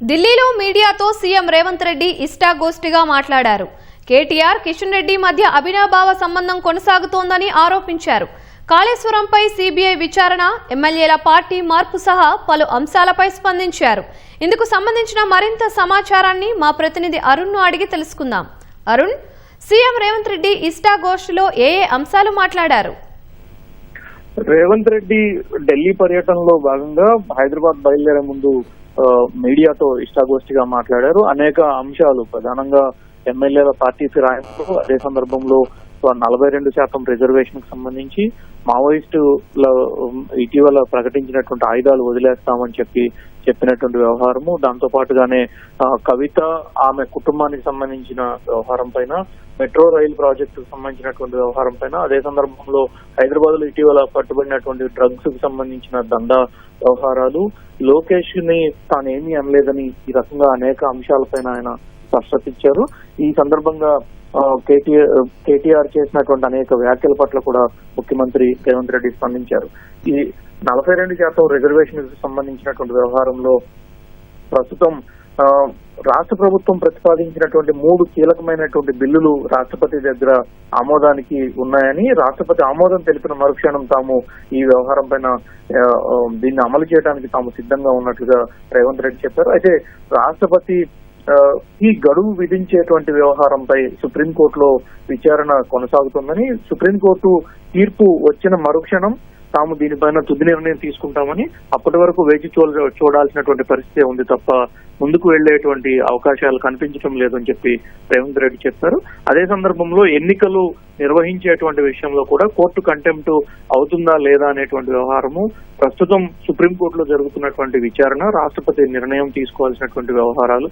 ఢిల్లీలో మీడియాతో సీఎం రేవంత్ రెడ్డి ఇష్టాగోష్ఠిగా మాట్లాడారు. కేటీఆర్, కిషన్ రెడ్డి మధ్య అవినాభావ సంబంధం కొనసాగుతోందని ఆరోపించారు. కాళేశ్వరంపై సీబీఐ విచారణ, ఎమ్మెల్యేల పార్టీ మార్పు సహా పలు అంశాలపై స్పందించారు. ఇందుకు సంబంధించిన మరింత సమాచారాన్ని మా ప్రతినిధి అరుణ్ను అడిగి తెలుసుకుందాం. అరుణ్, సీఎం రేవంత్ రెడ్డి ఇష్టాగోష్ఠిలో ఏ అంశాలు మాట్లాడారు? రేవంత్ రెడ్డి ఢిల్లీ పర్యటనలో భాగంగా హైదరాబాద్ బయలుదేరే ముందు మీడియాతో ఇష్టాగోష్ఠిగా మాట్లాడారు. అనేక అంశాలు, ప్రధానంగా ఎమ్మెల్యేల పార్టీ ఫిరాయింపు, అదే సందర్భంలో 42% రిజర్వేషన్ కు సంబంధించి మావోయిస్టుల ఇటీవల ప్రకటించినటువంటి ఆయుధాలు వదిలేస్తామని చెప్పినటువంటి వ్యవహారము, దాంతో పాటుగానే కవిత ఆమె కుటుంబానికి సంబంధించిన వ్యవహారం పైన, మెట్రో రైలు ప్రాజెక్టుకు సంబంధించినటువంటి వ్యవహారం పైన, అదే సందర్భంలో హైదరాబాద్ లో ఇటీవల పట్టుబడినటువంటి డ్రగ్స్ కు సంబంధించిన దందా వ్యవహారాలు, లోకేష్ ని తానేమీ అనలేదని ఈ రకంగా అనేక అంశాలపైన ఆయన స్పష్టత ఇచ్చారు. ఈ సందర్భంగా కేటీఆర్ చేసినటువంటి అనేక వ్యాఖ్యల పట్ల కూడా ముఖ్యమంత్రి రేవంత్ రెడ్డి స్పందించారు. ఈ 42% రిజర్వేషన్ కు సంబంధించినటువంటి వ్యవహారంలో ప్రస్తుతం రాష్ట్ర ప్రభుత్వం ప్రతిపాదించినటువంటి 3 కీలకమైనటువంటి బిల్లులు రాష్ట్రపతి దగ్గర ఆమోదానికి ఉన్నాయని, రాష్ట్రపతి ఆమోదం తెలిపిన మరుక్షణం తాము ఈ వ్యవహారం పైన దీన్ని అమలు చేయడానికి తాము సిద్ధంగా ఉన్నట్లుగా రేవంత్ రెడ్డి చెప్పారు. అయితే రాష్ట్రపతి ఈ గడువు విధించేటువంటి వ్యవహారంపై సుప్రీంకోర్టులో విచారణ కొనసాగుతుందని, సుప్రీంకోర్టు తీర్పు వచ్చిన మరుక్షణం తాము దీనిపైన తుది నిర్ణయం తీసుకుంటామని, అప్పటి వరకు వేచి చూడాల్సినటువంటి పరిస్థితి ఉంది తప్ప ముందుకు వెళ్లేటువంటి అవకాశాలు కనిపించడం లేదని చెప్పి రేవంత్ రెడ్డి చెప్పారు. అదే సందర్భంలో ఎన్నికలు నిర్వహించేటువంటి విషయంలో కూడా కోర్టు కంటెంప్ట్ అవుతుందా లేదా అనేటువంటి వ్యవహారము, ప్రస్తుతం సుప్రీంకోర్టులో జరుగుతున్నటువంటి విచారణ, రాష్ట్రపతి నిర్ణయం తీసుకోవాల్సినటువంటి వ్యవహారాలు,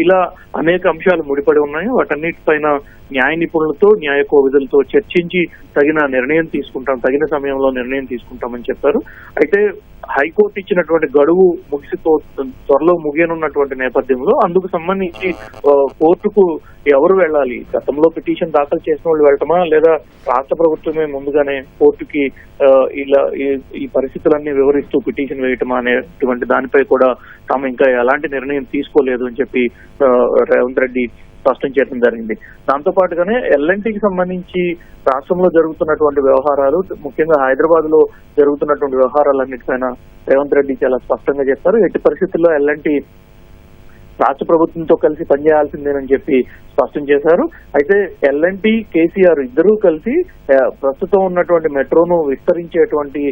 ఇలా అనేక అంశాలు ముడిపడి ఉన్నాయి. వాటన్నిటిపైన న్యాయ నిపుణులతో, న్యాయ కోవిధులతో చర్చించి తగిన నిర్ణయం తీసుకుంటాం, తగిన సమయంలో నిర్ణయం తీసుకుంటామని చెప్పారు. అయితే హైకోర్టు ఇచ్చినటువంటి గడువు త్వరలో ముగియనున్నటువంటి నేపథ్యంలో అందుకు సంబంధించి కోర్టుకు ఎవరు వెళ్ళాలి, గతంలో పిటిషన్ దాఖలు చేసిన వాళ్ళు వెళ్ళటమా, లేదా రాష్ట్ర ప్రభుత్వమే ముందుగానే కోర్టుకి ఇలా ఈ పరిస్థితులన్నీ వివరిస్తూ పిటిషన్ వేయటమా అనేటువంటి దానిపై కూడా తాము ఇంకా ఎలాంటి నిర్ణయం తీసుకోలేదు అని చెప్పి రేవంత్ రెడ్డి స్పష్టం చేయడం జరిగింది. దాంతో పాటుగానే ఎల్ఎన్టీకి సంబంధించి రాష్ట్రంలో జరుగుతున్నటువంటి వ్యవహారాలు, ముఖ్యంగా హైదరాబాద్ లో జరుగుతున్నటువంటి వ్యవహారాలన్నిటిపైన రేవంత్ రెడ్డి చాలా స్పష్టంగా చెప్పారు. ఎట్టి పరిస్థితుల్లో ఎల్ఎన్టీ రాష్ట్ర ప్రభుత్వంతో కలిసి పనిచేయాల్సిందేనని చెప్పి స్పష్టం చేశారు. అయితే ఎల్ఎన్టీ, కేసీఆర్ ఇద్దరూ కలిసి ప్రస్తుతం ఉన్నటువంటి మెట్రోను విస్తరించేటువంటి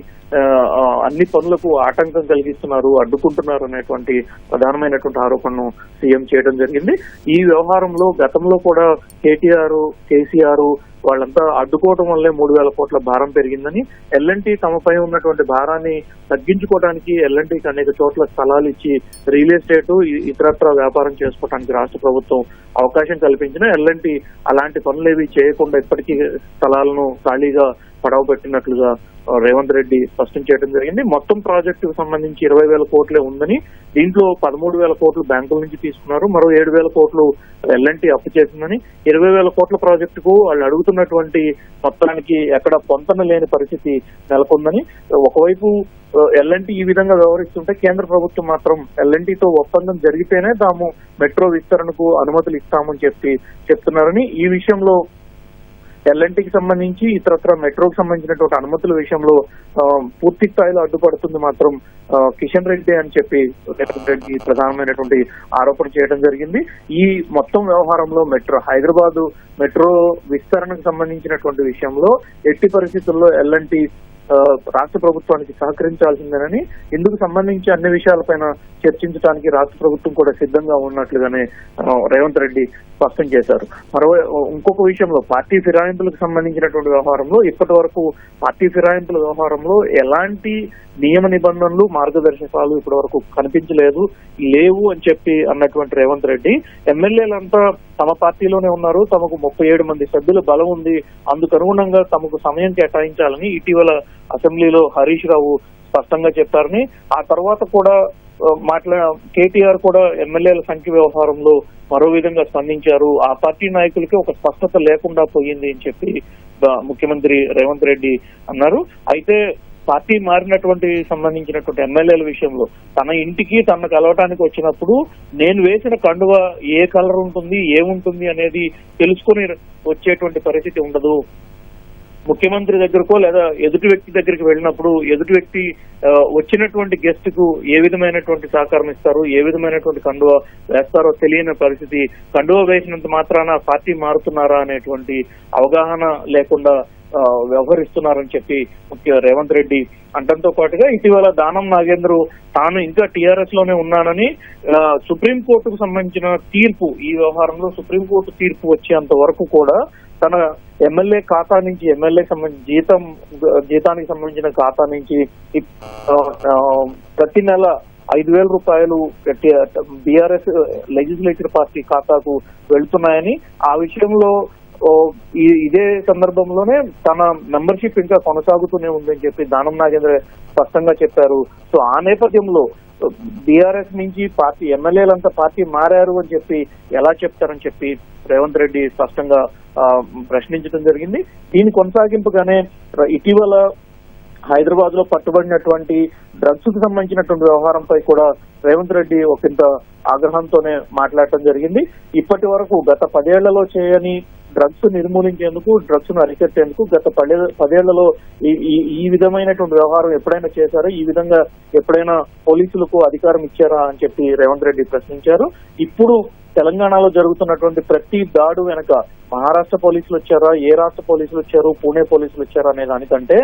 అన్ని పనులకు ఆటంకం కలిగిస్తున్నారు, అడ్డుకుంటున్నారు అనేటువంటి ప్రధానమైనటువంటి ఆరోపణను సీఎం చేయడం జరిగింది. ఈ వ్యవహారంలో గతంలో కూడా కేసీఆర్ వాళ్ళంతా అడ్డుకోవడం వల్లే 3,000 కోట్ల భారం పెరిగిందని, ఎల్ఎన్టీ తమపై ఉన్నటువంటి భారాన్ని తగ్గించుకోవడానికి ఎల్ఎన్టీకి అనేక చోట్ల స్థలాలు ఇచ్చి రియల్ ఎస్టేట్ ఇతరత్ర వ్యాపారం చేసుకోవడానికి రాష్ట్ర ప్రభుత్వం అవకాశం కల్పించిన, ఎల్ఎన్టీ అలాంటి పనులేవి చేయకుండా ఇప్పటికీ స్థలాలను ఖాళీగా పడవ పెట్టినట్లుగా రేవంత్ రెడ్డి స్పష్టం చేయడం జరిగింది. మొత్తం ప్రాజెక్టుకు సంబంధించి 20,000 కోట్లే ఉందని, దీంట్లో 13,000 కోట్లు బ్యాంకుల నుంచి తీసుకున్నారు, మరో 7,000 కోట్లు ఎల్ఎన్టీ అప్పు చేసిందని, 20,000 కోట్ల ప్రాజెక్టుకు వాళ్ళు అడుగుతున్నటువంటి మొత్తానికి ఎక్కడ పొంతన లేని పరిస్థితి నెలకొందని, ఒకవైపు ఎల్ఎన్టీ ఈ విధంగా వ్యవహరిస్తుంటే కేంద్ర ప్రభుత్వం మాత్రం ఎల్ఎన్టీతో ఒప్పందం జరిగితేనే తాము మెట్రో విస్తరణకు అనుమతులు ఇస్తామని చెప్తున్నారని, ఈ విషయంలో ఎల్ఎన్టీకి సంబంధించి ఇతరత్ర మెట్రోకి సంబంధించినటువంటి అనుమతుల విషయంలో పూర్తి స్థాయిలో అడ్డుపడుతుంది మాత్రం కిషన్ రెడ్డి అని చెప్పి రేవంత్ రెడ్డి ప్రధానమైనటువంటి ఆరోపణ చేయడం జరిగింది. ఈ మొత్తం వ్యవహారంలో హైదరాబాద్ మెట్రో విస్తరణకు సంబంధించినటువంటి విషయంలో ఎట్టి పరిస్థితుల్లో ఎల్ఎన్టీ రాష్ట్ర ప్రభుత్వానికి సహకరించాల్సిందేనని, ఇందుకు సంబంధించి అన్ని విషయాలపైన చర్చించడానికి రాష్ట్ర ప్రభుత్వం కూడా సిద్ధంగా ఉన్నట్లుగానే రేవంత్ రెడ్డి స్పష్టం చేశారు. ఇంకొక విషయంలో పార్టీ ఫిరాయింపులకు సంబంధించినటువంటి వ్యవహారంలో ఇప్పటి వరకు పార్టీ ఫిరాయింపుల వ్యవహారంలో ఎలాంటి నియమ నిబంధనలు, మార్గదర్శకాలు ఇప్పటి వరకు కనిపించలేదు, లేవు అని చెప్పి అన్నటువంటి రేవంత్ రెడ్డి, ఎమ్మెల్యేలంతా తమ పార్టీలోనే ఉన్నారు, తమకు 37 మంది సభ్యుల బలం ఉంది, అందుకు అనుగుణంగా తమకు సమయం కేటాయించాలని ఇటీవల అసెంబ్లీలో హరీష్ రావు స్పష్టంగా చెప్పారని, ఆ తర్వాత కూడా కేటీఆర్ కూడా ఎమ్మెల్యేల సంఖ్య వ్యవహారంలో మరో విధంగా స్పందించారు, ఆ పార్టీ నాయకులకి ఒక స్పష్టత లేకుండా పోయింది అని చెప్పి ముఖ్యమంత్రి రేవంత్ రెడ్డి అన్నారు. అయితే పార్టీ మారినటువంటి సంబంధించినటువంటి ఎమ్మెల్యేల విషయంలో తన ఇంటికి తన కలవటానికి వచ్చినప్పుడు నేను వేసిన కండువ ఏ కలర్ ఉంటుంది ఏముంటుంది అనేది తెలుసుకుని వచ్చేటువంటి పరిస్థితి ఉండదు. ముఖ్యమంత్రి దగ్గరకో లేదా ఎదుటి వ్యక్తి దగ్గరికి వెళ్ళినప్పుడు ఎదుటి వ్యక్తి వచ్చినటువంటి గెస్ట్ కు ఏ విధమైనటువంటి సహకారం ఇస్తారు, ఏ విధమైనటువంటి కండువ వేస్తారో తెలియని పరిస్థితి. కండువ వేసినంత మాత్రాన పార్టీ మారుతున్నారా అనేటువంటి అవగాహన లేకుండా వ్యవహరిస్తున్నారని చెప్పి రేవంత్ రెడ్డి అంటంతో పాటుగా ఇటీవల దానం నాగేంద్ర తాను ఇంకా టీఆర్ఎస్ లోనే ఉన్నానని సుప్రీంకోర్టుకు సంబంధించిన తీర్పు, ఈ వ్యవహారంలో సుప్రీంకోర్టు తీర్పు వచ్చేంత వరకు కూడా తన ఎమ్మెల్యే ఖాతా నుంచి ఎమ్మెల్యే సంబంధించి జీతానికి సంబంధించిన ఖాతా నుంచి ప్రతి నెల 5,000 రూపాయలు బీఆర్ఎస్ లెజిస్లేటివ్ పార్టీ ఖాతాకు వెళ్తున్నాయని, ఆ విషయంలో ఇదే సందర్భంలోనే తన మెంబర్షిప్ ఇంకా కొనసాగుతూనే ఉందని చెప్పి దానం నాగేంద్ర స్పష్టంగా చెప్పారు. సో ఆ నేపథ్యంలో బీఆర్ఎస్ నుంచి పార్టీ ఎమ్మెల్యేలంతా పార్టీ మారారు అని చెప్పి ఎలా చెప్తారని చెప్పి రేవంత్ రెడ్డి స్పష్టంగా ప్రశ్నించడం జరిగింది. దీని కొనసాగింపుగానే ఇటీవల హైదరాబాద్ లో పట్టుబడినటువంటి డ్రగ్స్ కు సంబంధించినటువంటి వ్యవహారంపై కూడా రేవంత్ రెడ్డి ఒకంత ఆగ్రహంతోనే మాట్లాడటం జరిగింది. ఇప్పటి వరకు గత 10 ఏళ్లలో చేయని డ్రగ్స్ నిర్మూలించేందుకు, డ్రగ్స్ ను అరికట్టేందుకు గత 10 ఏళ్లలో ఈ విధమైనటువంటి వ్యవహారం ఎప్పుడైనా చేశారా, ఈ విధంగా ఎప్పుడైనా పోలీసులకు అధికారం ఇచ్చారా అని చెప్పి రేవంత్ రెడ్డి ప్రశ్నించారు. ఇప్పుడు తెలంగాణలో జరుగుతున్నటువంటి ప్రతి దాడు వెనక మహారాష్ట్ర పోలీసులు వచ్చారా, ఏ రాష్ట్ర పోలీసులు వచ్చారు, పూణే పోలీసులు వచ్చారా అనే దానికంటే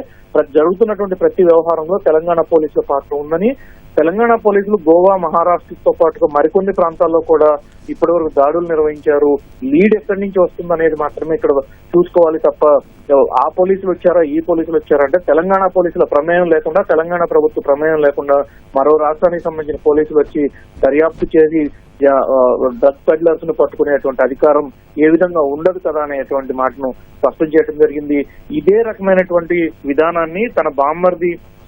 జరుగుతున్నటువంటి ప్రతి వ్యవహారంలో తెలంగాణ పోలీసుల పాత్ర ఉందని, తెలంగాణ పోలీసులు గోవా, మహారాష్ట్రతో పాటుగా మరికొన్ని ప్రాంతాల్లో కూడా ఇప్పటివరకు దాడులు నిర్వహించారు. లీడ్ ఎక్కడి నుంచి వస్తుందనేది మాత్రమే ఇక్కడ చూసుకోవాలి తప్ప ఆ పోలీసులు వచ్చారా, ఈ పోలీసులు వచ్చారా అంటే తెలంగాణ పోలీసుల ప్రమేయం లేకుండా, తెలంగాణ ప్రభుత్వ ప్రమేయం లేకుండా మరో రాష్ట్రానికి సంబంధించిన పోలీసులు వచ్చి దర్యాప్తు చేసి డ్రగ్ పెడ్లర్స్ ను పట్టుకునేటువంటి అధికారం ఏ విధంగా ఉండదు కదా అనేటువంటి మాటను స్పష్టం చేయడం జరిగింది. ఇదే రకమైనటువంటి విధానాన్ని తన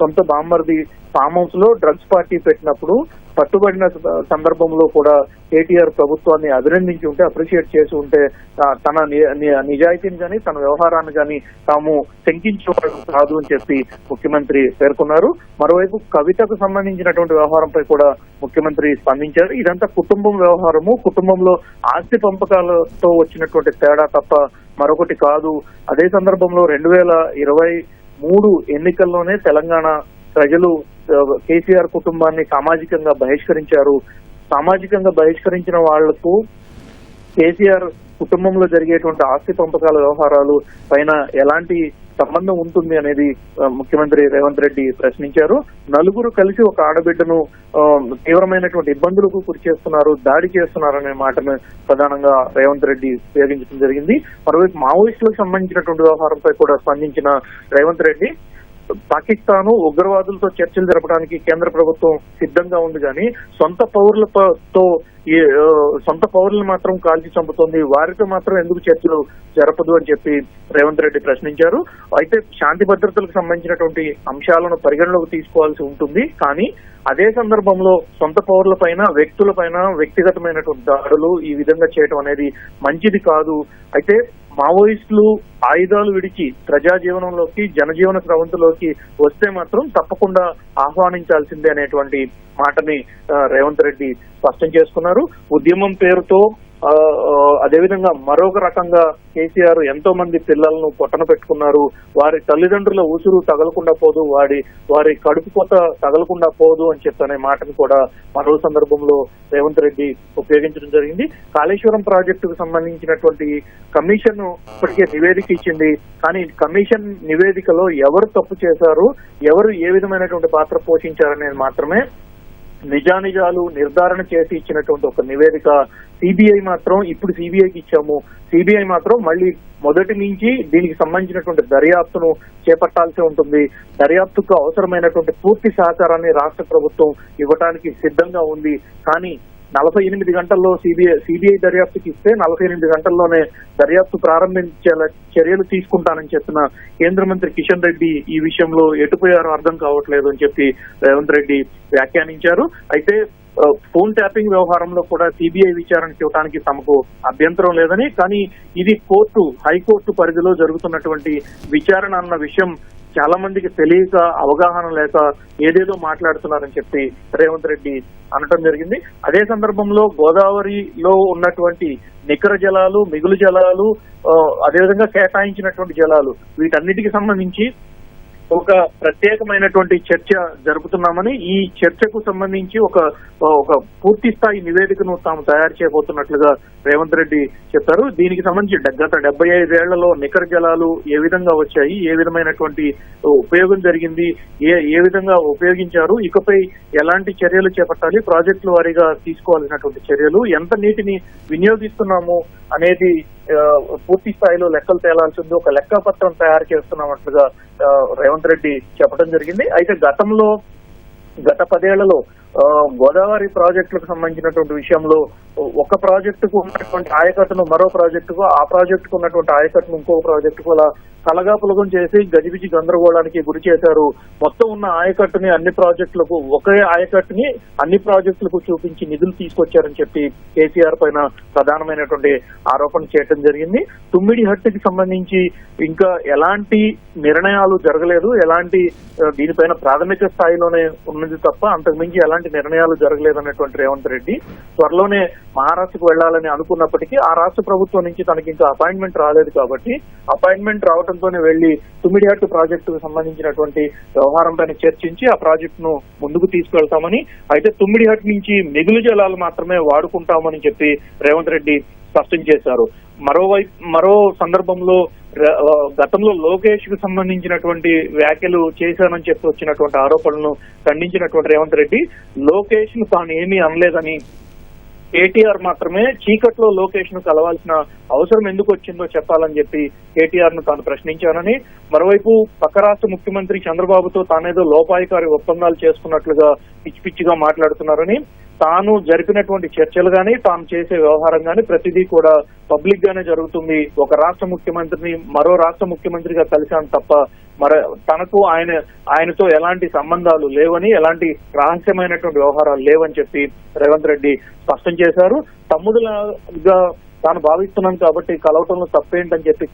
సొంత బామ్మర్ది ఫామ్ హౌస్ లో డ్రగ్స్ పార్టీ పెట్టినప్పుడు పట్టుబడిన సందర్భంలో కూడా కేటీఆర్ ప్రభుత్వాన్ని అభినందించి ఉంటే, అప్రిషియేట్ చేసి ఉంటే తన నిజాయితీని కానీ తన వ్యవహారాన్ని కానీ తాము శంకించేవాడు కాదు అని చెప్పి ముఖ్యమంత్రి పేర్కొన్నారు. మరోవైపు కవితకు సంబంధించినటువంటి వ్యవహారంపై కూడా ముఖ్యమంత్రి స్పందించారు. ఇదంతా కుటుంబం వ్యవహారము, కుటుంబంలో ఆస్తి పంపకాలతో వచ్చినటువంటి తేడా తప్ప మరొకటి కాదు. అదే సందర్భంలో 2023 ఎన్నికల్లోనే తెలంగాణ ప్రజలు కేసీఆర్ కుటుంబాన్ని సామాజికంగా బహిష్కరించారు. సామాజికంగా బహిష్కరించిన వాళ్లకు కేసీఆర్ కుటుంబంలో జరిగేటువంటి ఆస్తి పంపకాల వ్యవహారాలు పైన ఎలాంటి సంబంధం ఉంటుంది అనేది ముఖ్యమంత్రి రేవంత్ రెడ్డి ప్రశ్నించారు. నలుగురు కలిసి ఒక ఆడబిడ్డను తీవ్రమైనటువంటి ఇబ్బందులకు గురి చేస్తున్నారు, దాడి చేస్తున్నారు అనే మాటను ప్రధానంగా రేవంత్ రెడ్డి ఉపయోగించడం జరిగింది. మరోవైపు మావోయిస్టులకు సంబంధించినటువంటి వ్యవహారంపై కూడా స్పందించిన రేవంత్ రెడ్డి పాకిస్తాన్ ఉగ్రవాదులతో చర్చలు జరపడానికి కేంద్ర ప్రభుత్వం సిద్ధంగా ఉంది కానీ సొంత పౌరులను మాత్రం కాల్చి చంపుతోంది, వారితో మాత్రం ఎందుకు చర్చలు జరపదు అని చెప్పి రేవంత్ రెడ్డి ప్రశ్నించారు. అయితే శాంతి భద్రతలకు సంబంధించినటువంటి అంశాలను పరిగణలోకి తీసుకోవాల్సి ఉంటుంది, కానీ అదే సందర్భంలో సొంత పౌరులపైన, వ్యక్తులపైన వ్యక్తిగతమైనటువంటి దాడులు ఈ విధంగా చేయడం అనేది మంచిది కాదు. అయితే మావోయిస్టులు ఆయుధాలు విడిచి ప్రజా జీవనంలోకి, జనజీవన స్రవంతిలోకి వస్తే మాత్రం తప్పకుండా ఆహ్వానించాల్సిందే అనేటువంటి మాటని రేవంత్ రెడ్డి స్పష్టం చేసుకున్నారు. ఉద్యమం పేరుతో అదేవిధంగా మరొక రకంగా కేసీఆర్ ఎంతో మంది పిల్లలను పొట్టన పెట్టుకున్నారు. వారి తల్లిదండ్రుల ఊసురు తగలకుండా పోదు, వారి కడుపు కోత తగలకుండా పోదు అని చెప్పనే మాటను కూడా మరో సందర్భంలో రేవంత్ రెడ్డి ఉపయోగించడం జరిగింది. కాళేశ్వరం ప్రాజెక్టుకు సంబంధించినటువంటి కమిషన్ ఇప్పటికే నివేదిక ఇచ్చింది, కానీ కమిషన్ నివేదికలో ఎవరు తప్పు చేశారు, ఎవరు ఏ విధమైనటువంటి పాత్ర పోషించారనేది మాత్రమే నిజానిజాలు నిర్ధారణ చేసి ఇచ్చినటువంటి ఒక నివేదిక. సిబిఐ మాత్రం ఇప్పుడు సిబిఐకి ఇచ్చాము, సిబిఐ మాత్రం మళ్ళీ మొదటి నుంచి దీనికి సంబంధించినటువంటి దర్యాప్తును చేపట్టాల్సి ఉంటుంది. దర్యాప్తుకు అవసరమైనటువంటి పూర్తి సహకారాన్ని రాష్ట్ర ప్రభుత్వం ఇవ్వడానికి సిద్ధంగా ఉంది. కానీ 48 గంటల్లో సిబిఐ దర్యాప్తుకి ఇస్తే 48 గంటల్లోనే దర్యాప్తు ప్రారంభించేలా చర్యలు తీసుకుంటానని చెప్పిన కేంద్ర మంత్రి కిషన్ రెడ్డి ఈ విషయంలో ఎటుపోయారో అర్థం కావట్లేదు అని చెప్పి రేవంత్ రెడ్డి వ్యాఖ్యానించారు. అయితే ఫోన్ ట్యాపింగ్ వ్యవహారంలో కూడా సిబిఐ విచారణ చేయడానికి తమకు అభ్యంతరం లేదని, కానీ ఇది హైకోర్టు పరిధిలో జరుగుతున్నటువంటి విచారణ అన్న విషయం చాలా మందికి తెలియక అవగాహన లేక ఏదేదో మాట్లాడుతున్నారని చెప్పి రేవంత్ రెడ్డి అనటం జరిగింది. అదే సందర్భంలో గోదావరిలో ఉన్నటువంటి నికర జలాలు, మిగులు జలాలు, అదేవిధంగా కేటాయించినటువంటి జలాలు, వీటన్నిటికి సంబంధించి ఒక ప్రత్యేకమైనటువంటి చర్చ జరుపుతున్నామని, ఈ చర్చకు సంబంధించి ఒక పూర్తి స్థాయి నివేదికను తాము తయారు చేయబోతున్నట్లుగా రేవంత్ రెడ్డి చెప్పారు. దీనికి సంబంధించి గత 75 ఏళ్లలో నికర జలాలు ఏ విధంగా వచ్చాయి, ఏ విధమైనటువంటి ఉపయోగం జరిగింది, ఏ విధంగా ఉపయోగించారు, ఇకపై ఎలాంటి చర్యలు చేపట్టాలి, ప్రాజెక్టుల వారీగా తీసుకోవాల్సినటువంటి చర్యలు, ఎంత నీటిని వినియోగిస్తున్నాము అనేది పూర్తి స్థాయిలో లెక్కలు తేలాల్సి ఉంది. ఒక లెక్కపత్రం తయారు చేస్తున్నట్లుగా రేవంత్ రెడ్డి చెప్పడం జరిగింది. అయితే గత 10 ఏళ్లలో గోదావరి ప్రాజెక్టులకు సంబంధించినటువంటి విషయంలో ఒక ప్రాజెక్టుకు ఉన్నటువంటి ఆయకట్టును మరో ప్రాజెక్టుకు, ఆ ప్రాజెక్టుకు ఉన్నటువంటి ఆయకట్టును ఇంకొక ప్రాజెక్టుకు అలా కలగాపులగం చేసి గజిబిజి గందరగోళానికి గురి చేశారు. మొత్తం ఉన్న ఆయకట్టుని అన్ని ప్రాజెక్టులకు, ఒకే ఆయకట్టుని అన్ని ప్రాజెక్టులకు చూపించి నిధులు తీసుకొచ్చారని చెప్పి కేసీఆర్ పైన ప్రధానమైనటువంటి ఆరోపణ చేయడం జరిగింది. తుమ్మిడి హట్టుకి సంబంధించి ఇంకా ఎలాంటి నిర్ణయాలు జరగలేదు, ఎలాంటి దీనిపైన ప్రాథమిక స్థాయిలోనే ఉన్నది తప్ప అంతకుమించి ఎలాంటి నిర్ణయాలు జరగలేదన్నటువంటి రేవంత్ రెడ్డి త్వరలోనే మహారాష్ట్రకు వెళ్లాలని అనుకున్నప్పటికీ ఆ రాష్ట్ర ప్రభుత్వం నుంచి తనకి ఇంకా అపాయింట్మెంట్ రాలేదు కాబట్టి అపాయింట్మెంట్ రావడంతోనే వెళ్లి తుమ్మిడిహట్టు ప్రాజెక్టుకు సంబంధించినటువంటి వ్యవహారం పైన చర్చించి ఆ ప్రాజెక్టును ముందుకు తీసుకెళ్తామని, అయితే తుమ్మిడిహట్టు నుంచి మిగులు జలాలు మాత్రమే వాడుకుంటామని చెప్పి రేవంత్ రెడ్డి స్పష్టం చేశారు. మరో సందర్భంలో గతంలో లోకేష్ కు సంబంధించినటువంటి వ్యాఖ్యలు చేశానని చెప్పి వచ్చినటువంటి ఆరోపణలను ఖండించినటువంటి రేవంత్ రెడ్డి లోకేష్ ను తాను ఏమీ అనలేదని, కేటీఆర్ మాత్రమే చీకట్లో లోకేష్ ను కలవాల్సిన అవసరం ఎందుకు వచ్చిందో చెప్పాలని చెప్పి కేటీఆర్ ను తాను ప్రశ్నించానని, మరోవైపు పక్క రాష్ట్ర ముఖ్యమంత్రి చంద్రబాబుతో తానేదో లోపాయికారి ఒప్పందాలు చేసుకున్నట్లుగా పిచ్చి పిచ్చిగా మాట్లాడుతున్నారని, తాను జరిపినటువంటి చర్చలు గాని తాను చేసే వ్యవహారం గాని ప్రతిదీ కూడా పబ్లిక్ గానే జరుగుతుంది. ఒక రాష్ట్ర ముఖ్యమంత్రిని మరో రాష్ట్ర ముఖ్యమంత్రిగా కలిశాను తప్ప తనకు ఆయనతో ఎలాంటి సంబంధాలు లేవని, ఎలాంటి రహస్యమైనటువంటి వ్యవహారాలు లేవని చెప్పి రేవంత్ రెడ్డి స్పష్టం చేశారు. తమ్ముడులాగా తాను భావిస్తున్నాను కాబట్టి కలవటంలో తప్పేంటని చెప్పి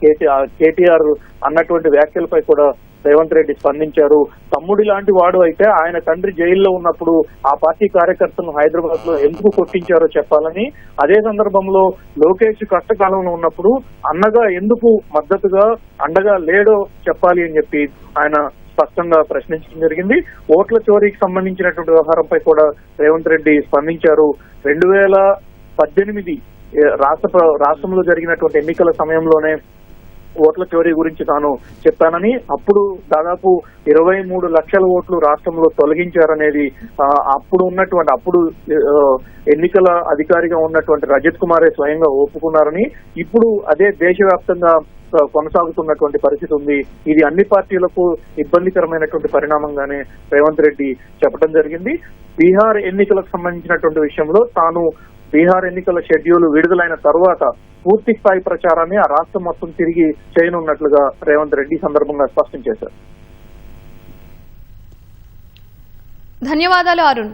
కేటీఆర్ అన్నటువంటి వ్యాఖ్యలపై కూడా రేవంత్ రెడ్డి స్పందించారు. తమ్ముడి లాంటి వాడు అయితే ఆయన తండ్రి జైల్లో ఉన్నప్పుడు ఆ పార్టీ కార్యకర్తలను హైదరాబాద్ లో ఎందుకు కొట్టించారో చెప్పాలని, అదే సందర్భంలో లోకేష్ కష్టకాలంలో ఉన్నప్పుడు అన్నగా ఎందుకు మద్దతుగా అండగా లేడో చెప్పాలి అని చెప్పి ఆయన స్పష్టంగా ప్రశ్నించడం జరిగింది. ఓట్ల చోరీకి సంబంధించినటువంటి వ్యవహారంపై కూడా రేవంత్ రెడ్డి స్పందించారు. 2018 రాష్ట్రంలో జరిగినటువంటి ఎన్నికల సమయంలోనే ఓట్ల చోరీ గురించి తాను చెప్పానని, అప్పుడు దాదాపు 23 లక్షల ఓట్లు రాష్ట్రంలో తొలగించారనేది అప్పుడు ఎన్నికల అధికారిగా ఉన్నటువంటి రజత్ కుమారే స్వయంగా ఒప్పుకున్నారని, ఇప్పుడు అదే దేశవ్యాప్తంగా కొనసాగుతున్నటువంటి పరిస్థితి ఉంది. ఇది అన్ని పార్టీలకు ఇబ్బందికరమైనటువంటి పరిణామంగానే రేవంత్ రెడ్డి చెప్పడం జరిగింది. బీహార్ ఎన్నికలకు సంబంధించినటువంటి విషయంలో తాను బీహార్ ఎన్నికల షెడ్యూల్ విడుదలైన తర్వాత పూర్తి స్థాయి ప్రచారాన్ని ఆ రాష్ట్రం మొత్తం తిరిగి చేయనున్నట్లుగా రేవంత్ రెడ్డి సందర్భంగా స్పష్టం చేశారు. ధన్యవాదాలు అరుణ్.